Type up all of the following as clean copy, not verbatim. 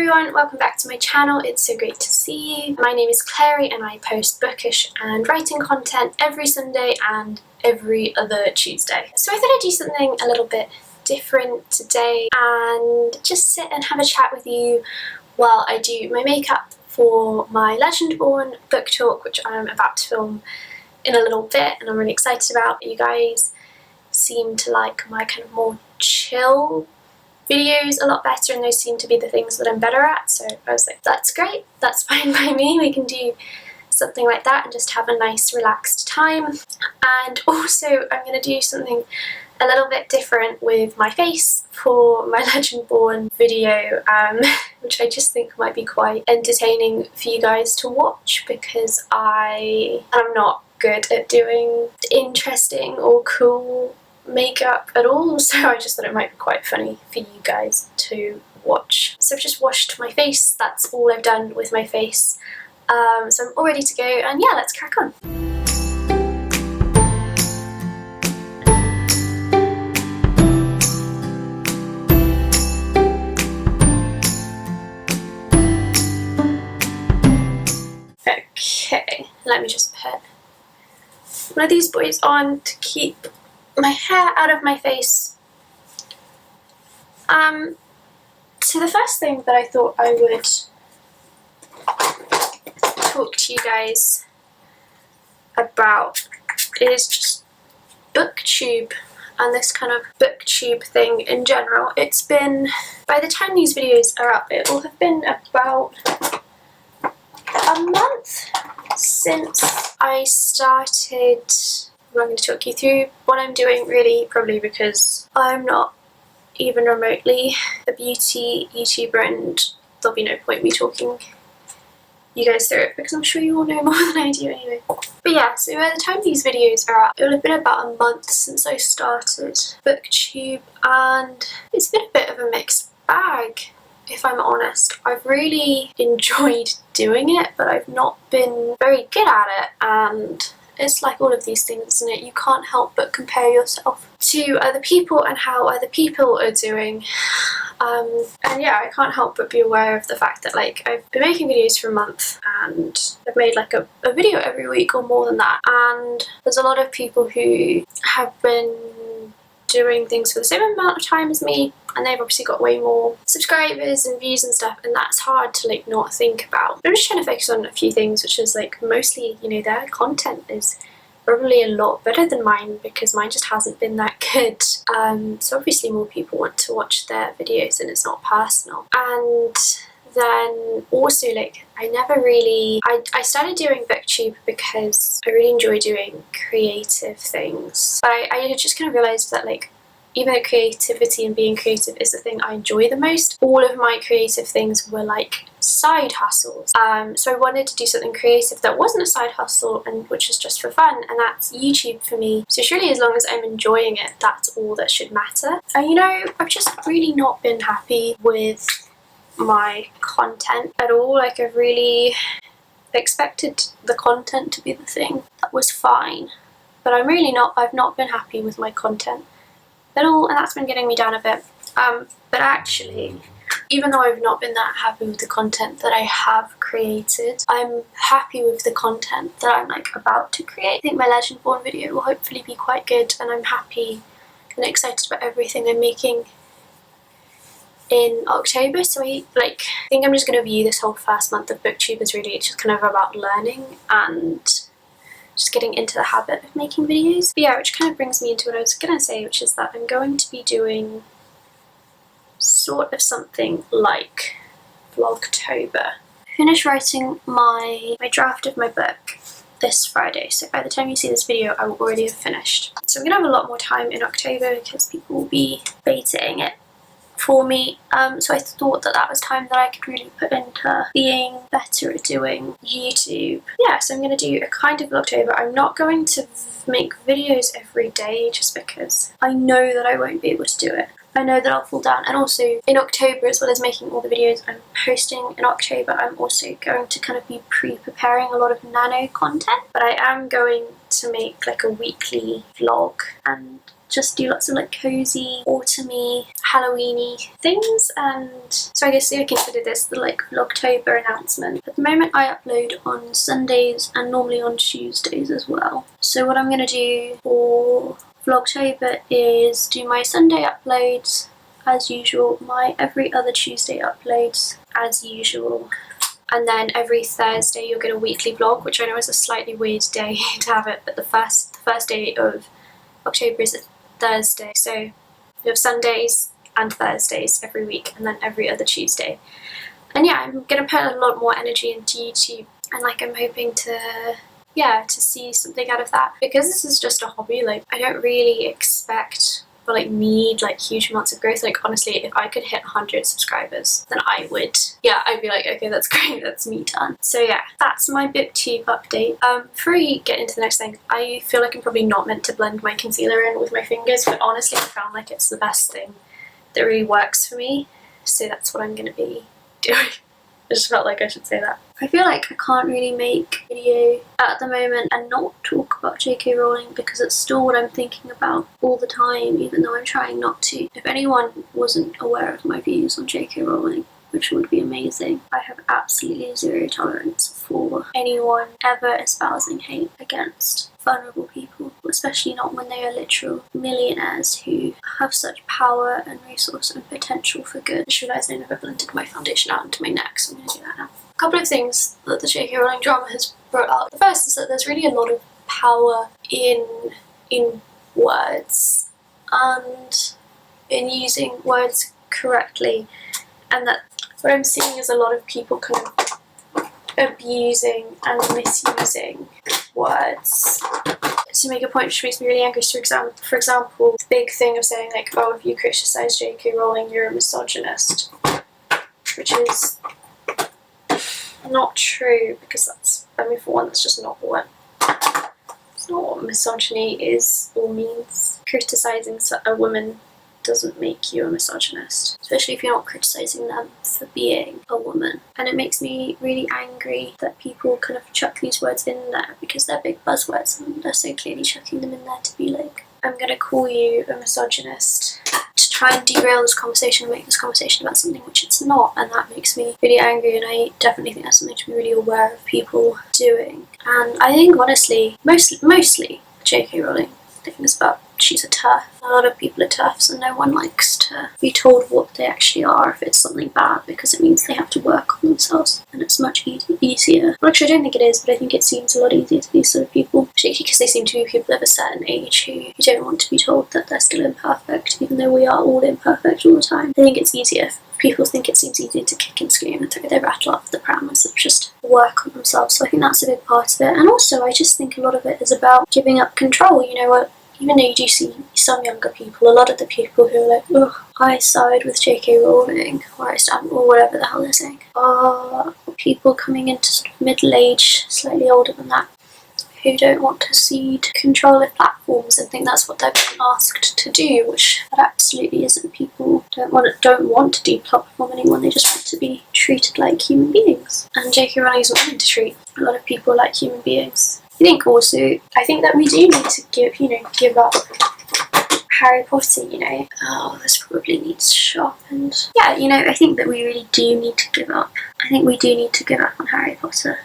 everyone, welcome back to my channel. It's so great to see you. My name is Clary and I post bookish and writing content every Sunday and every other Tuesday. So I thought I'd do something a little bit different today and just sit and have a chat with you while I do my makeup for my Legendborn book talk, which I'm about to film in a little bit and I'm really excited about. You guys seem to like my kind of more chill videos a lot better, and those seem to be the things that I'm better at, so I was like, that's great, that's fine by me, we can do something like that and just have a nice relaxed time. And also I'm going to do something a little bit different with my face for my Legendborn video, which I just think might be quite entertaining for you guys to watch, because I am not good at doing interesting or cool makeup at all, so I just thought it might be quite funny for you guys to watch. So I've just washed my face, that's all I've done with my face, so I'm all ready to go, and yeah, let's crack on. Okay, let me just put one of these boys on to keep my hair out of my face. So the first thing that I thought I would talk to you guys about is just BookTube and this kind of BookTube thing in general. It's been, by the time these videos are up, it will have been about a month since I started. I'm going to talk you through what I'm doing, really, probably because I'm not even remotely a beauty YouTuber and there'll be no point me talking you guys through it because I'm sure you all know more than I do anyway. But yeah, so by the time these videos are up, it will have been about a month since I started BookTube, and it's been a bit of a mixed bag, if I'm honest. I've really enjoyed doing it, but I've not been very good at it, and it's like all of these things, isn't it? You can't help but compare yourself to other people and how other people are doing. And yeah, I can't help but be aware of the fact that, like, I've been making videos for a month and I've made like a video every week or more than that, and there's a lot of people who have been doing things for the same amount of time as me, and they've obviously got way more subscribers and views and stuff, and that's hard to like not think about. I'm just trying to focus on a few things, which is like mostly, you know, their content is probably a lot better than mine because mine just hasn't been that good. So obviously more people want to watch their videos and it's not personal. And then also, like, I never really, I started doing BookTube because I really enjoy doing creative things, but I just kind of realised that, like, even though creativity and being creative is the thing I enjoy the most, all of my creative things were like side hustles. So I wanted to do something creative that wasn't a side hustle and which is just for fun, and that's YouTube for me. So surely as long as I'm enjoying it, that's all that should matter. And you know, I've just really not been happy with my content at all. Like, I've really expected the content to be the thing that was fine, but I've not been happy with my content at all, and that's been getting me down a bit. But actually, even though I've not been that happy with the content that I have created, I'm happy with the content that I'm like about to create. I think my Legendborn video will hopefully be quite good, and I'm happy and excited about everything I'm making in October. So I think I'm just going to view this whole first month of BookTube as really just kind of about learning and just getting into the habit of making videos. But yeah, which kind of brings me into what I was going to say, which is that I'm going to be doing sort of something like Vlogtober. I finished writing my draft of my book this Friday, so by the time you see this video I will already have finished. So I'm going to have a lot more time in October because people will be betaing it for me, so I thought that was time that I could really put into being better at doing YouTube. Yeah, so I'm going to do a kind of Vlogtober. I'm not going to make videos every day just because I know that I won't be able to do it. I know that I'll fall down, and also in October, as well as making all the videos I'm posting in October, I'm also going to kind of be pre-preparing a lot of nano content, but I am going to make like a weekly vlog and just do lots of like cozy, autumny, Halloweeny things, and so I guess I consider this the like Vlogtober announcement. At the moment I upload on Sundays and normally on Tuesdays as well. So what I'm going to do for Vlogtober is do my Sunday uploads as usual, my every other Tuesday uploads as usual, and then every Thursday you'll get a weekly vlog, which I know is a slightly weird day to have it, but the first day of October is a Thursday, so you have Sundays and Thursdays every week, and then every other Tuesday. And yeah, I'm gonna put a lot more energy into YouTube, and like I'm hoping to see something out of that, because this is just a hobby. Like I don't really expect or like need like huge amounts of growth. Like honestly, if I could hit 100 subscribers, then I'd be like, okay, that's great, that's me done. So yeah, that's my BookTube update. Before we get into the next thing, I feel like I'm probably not meant to blend my concealer in with my fingers, but honestly I found like it's the best thing that really works for me, so that's what I'm gonna be doing. I just felt like I should say that. I feel like I can't really make a video at the moment and not talk about JK Rowling, because it's still what I'm thinking about all the time, even though I'm trying not to. If anyone wasn't aware of my views on JK Rowling, which would be amazing, I have absolutely zero tolerance for anyone ever espousing hate against vulnerable people, especially not when they are literal millionaires who have such power and resource and potential for good. I just realised I never blended my foundation out into my neck, so I'm going to do that now. A couple of things that the JK Rowling drama has brought out. The first is that there's really a lot of power in words and in using words correctly, and that what I'm seeing is a lot of people kind of abusing and misusing words to make a point, which makes me really angry. So for example, the big thing of saying like, oh, if you criticise JK Rowling, you're a misogynist, which is not true, because that's, I mean, for one, that's just not what, it's not what misogyny is or means. Criticising a woman doesn't make you a misogynist, especially if you're not criticising them for being a woman. And it makes me really angry that people kind of chuck these words in there because they're big buzzwords, and they're so clearly chucking them in there to be like, I'm gonna call you a misogynist, to try and derail this conversation and make this conversation about something which it's not. And that makes me really angry, and I definitely think that's something to be really aware of people doing. And I think honestly, mostly JK Rowling things about she's a TERF. A lot of people are TERFs, and no one likes to be told what they actually are if it's something bad, because it means they have to work on themselves, and it's much easier. Well, actually I don't think it is, but I think it seems a lot easier to these sort of people, particularly because they seem to be people of a certain age who don't want to be told that they're still imperfect, even though we are all imperfect all the time. I think it's easier. People think it seems easier to kick and scream and throw their rattle off the pram instead of just work on themselves. So I think that's a big part of it. And also I just think a lot of it is about giving up control. You know what? Even though you do see some younger people, a lot of the people who are like, oh, I side with JK Rowling, or I stand, or whatever the hell they're saying, are people coming into sort of middle age, slightly older than that, who don't want to cede control of platforms and think that's what they're being asked to do, which that absolutely isn't. People don't want to deplatform anyone, they just want to be treated like human beings. And JK Rowling isn't wanting to treat a lot of people like human beings. I think that we do need to give up Harry Potter, Oh, this probably needs sharpened. Yeah, I think that we really do need to give up. I think we do need to give up on Harry Potter.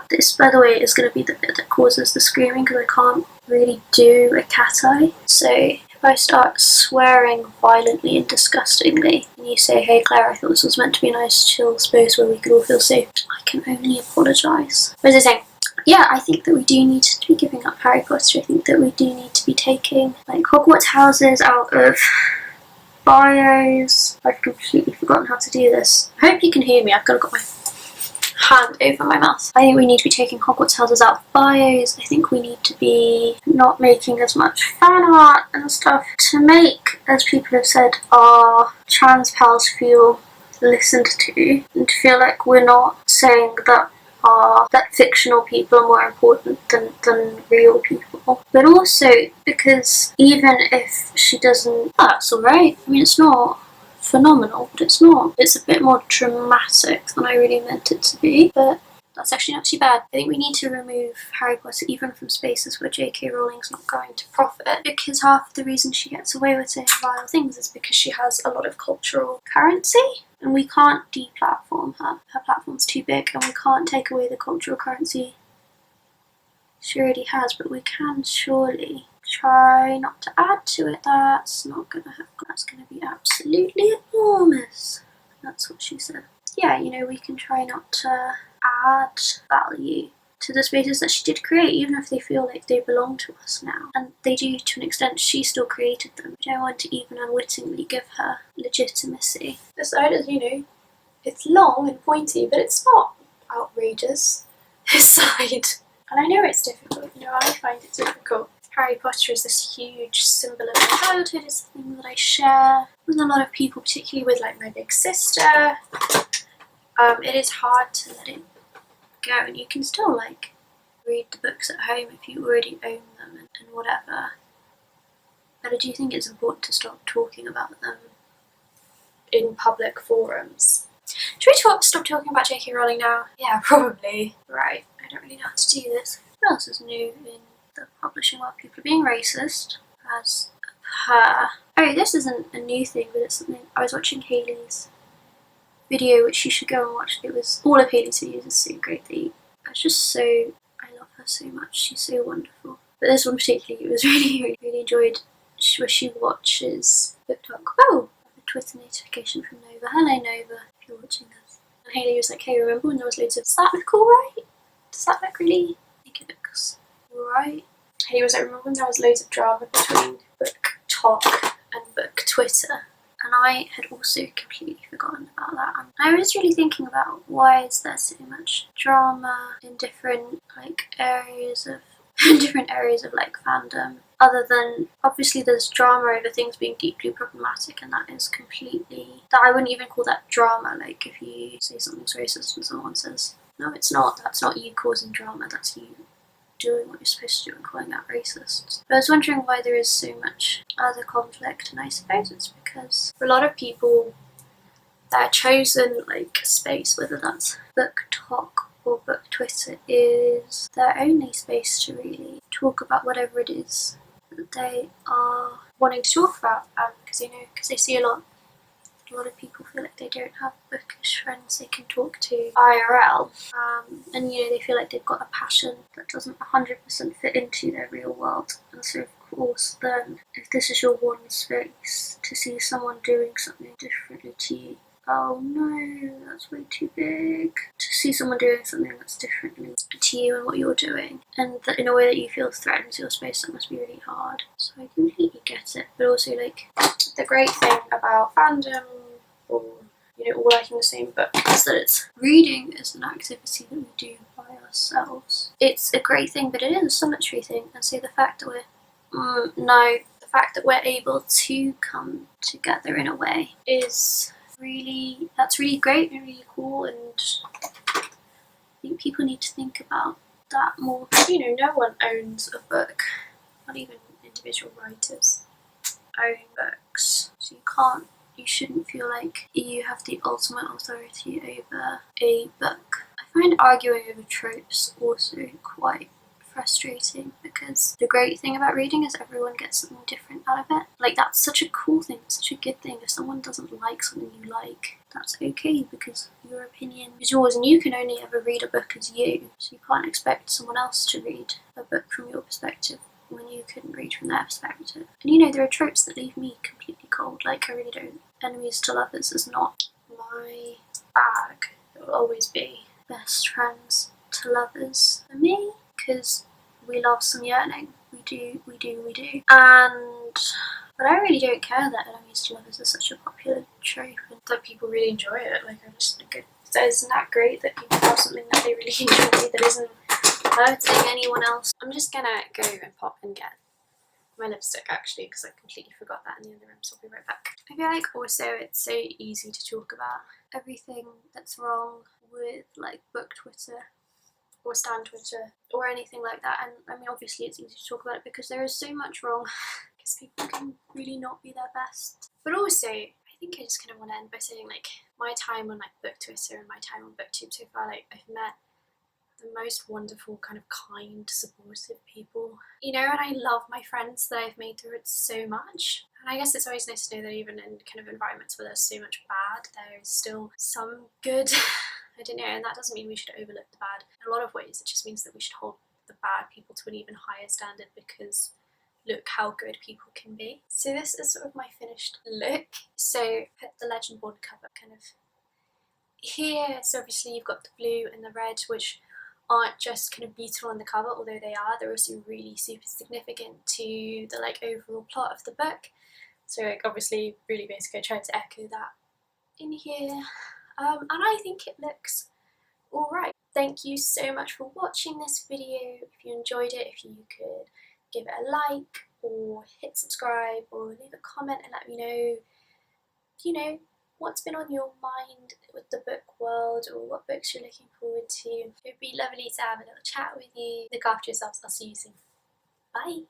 This, by the way, is going to be the bit that causes the screaming, because I can't really do a cat eye. So if I start swearing violently and disgustingly, and you say, hey Claire, I thought this was meant to be a nice chill space where we could all feel safe, I can only apologise. What was I saying? Yeah, I think that we do need to be giving up Harry Potter. I think that we do need to be taking like Hogwarts houses out of bios. I've completely forgotten how to do this. I hope you can hear me. I've got my hand over my mouth. I think we need to be taking Hogwarts houses out of bios. I think we need to be not making as much fan art and stuff to make, as people have said, our trans pals feel listened to, and to feel like we're not saying that fictional people are more important than real people. But also because even if she doesn't, that's alright. I mean, it's not phenomenal, but it's not. It's a bit more dramatic than I really meant it to be, but That's actually not too bad. I think we need to remove Harry Potter even from spaces where JK Rowling's not going to profit, because half of the reason she gets away with saying vile things is because she has a lot of cultural currency, and we can't deplatform her. Her platform's too big, and we can't take away the cultural currency she already has, but we can surely try not to add to it. That's not gonna happen. That's gonna be absolutely enormous. That's what she said. Yeah, you know, we can try not to add value to the spaces that she did create, even if they feel like they belong to us now. And they do to an extent. She still created them. I don't want to even unwittingly give her legitimacy. The side is, you know, it's long and pointy, but it's not outrageous. This side. And I know it's difficult, you know, I find it difficult. Harry Potter is this huge symbol of my childhood. It's something that I share with a lot of people, particularly with like my big sister. It is hard to let it go, and you can still like read the books at home if you already own them and whatever. But I do think it's important to stop talking about them in public forums. Should we stop talking about JK Rowling now? Yeah, probably. Right, I don't really know how to do this. What else is new in the publishing world? People are being racist, as per. Oh, this isn't a new thing, but it's something. I was watching Hayley's video, which you should go and watch. It was, all of Hayley's videos are so great. It's just so, I love her so much. She's so wonderful. But this one particularly, it was really enjoyed. Where she watches Book Talk. Oh, a Twitter notification from Nova. Hello Nova, if you're watching this. And Hayley was like, hey, remember when there was loads of, does that look alright? Does that look really, I think it looks alright. Hayley was like, remember when there was loads of drama between Book Talk and Book Twitter? And I had also completely forgotten about that. And I was really thinking about, why is there so much drama in different like areas of like fandom, other than obviously there's drama over things being deeply problematic, and that is completely, that I wouldn't even call that drama. Like if you say something's racist and someone says, no it's not, that's not you causing drama, that's you doing what you're supposed to do and calling that racist. But I was wondering why there is so much other conflict, and I suppose it's because for a lot of people their chosen like space, whether that's Book Talk or Book Twitter, is their only space to really talk about whatever it is that they are wanting to talk about, because they see a lot of people feel like they don't have bookish friends they can talk to IRL, and you know, they feel like they've got a passion that doesn't 100% fit into their real world. And so of course then, if this is your one space to see someone doing something differently to you, oh no, that's way too big. To see someone doing something that's differently to you and what you're doing, and that in a way that you feel threatens your space, that must be really hard. So I completely get it. But also, like, the great thing about fandom, or you know, all liking the same book, is that it's reading is an activity that we do by ourselves. It's a great thing, but it is a solitary thing. And so the fact that the fact that we're able to come together in a way is really, that's really great and really cool, and I think people need to think about that more. You know, no one owns a book, not even individual writers own books, so you shouldn't feel like you have the ultimate authority over a book. I find arguing over tropes also quite frustrating, because the great thing about reading is everyone gets something different out of it. Like, that's such a cool thing, such a good thing. If someone doesn't like something you like, that's okay, because your opinion is yours, and you can only ever read a book as you, so you can't expect someone else to read a book from your perspective when you couldn't read from their perspective. And you know, there are tropes that leave me completely cold. Like, I really don't. Enemies to lovers is not my bag. It will always be best friends to lovers for me, because we love some yearning. We do. And but I really don't care that enemies to lovers is such a popular trope, and that people really enjoy it. Like, I just think isn't that great that people have something that they really enjoy that isn't hurting anyone else. I'm just gonna go and pop and get my lipstick, actually, because I completely forgot that in the other room, so I'll be right back. I feel like also it's so easy to talk about everything that's wrong with like Book Twitter or Stan Twitter or anything like that, and I mean, obviously it's easy to talk about it because there is so much wrong, because people can really not be their best. But also, I think I just kind of want to end by saying, like, my time on like Book Twitter and my time on BookTube so far, like, I've met the most wonderful, kind of kind, supportive people. You know, and I love my friends that I've made through it so much. And I guess it's always nice to know that even in kind of environments where there's so much bad, there is still some good. I don't know, and that doesn't mean we should overlook the bad in a lot of ways. It just means that we should hold the bad people to an even higher standard, because look how good people can be. So this is sort of my finished look. So put the Legendborn cover kind of here. So obviously you've got the blue and the red, which aren't just kind of beautiful on the cover, although they are, they're also really super significant to the like overall plot of the book. So like obviously really basically I tried to echo that in here, and I think it looks alright. Thank you so much for watching this video. If you enjoyed it, if you could give it a like or hit subscribe or leave a comment and let me know, you know, what's been on your mind with the book world or what books you're looking forward to. It would be lovely to have a little chat with you. Look after yourselves. I'll see you soon. Bye.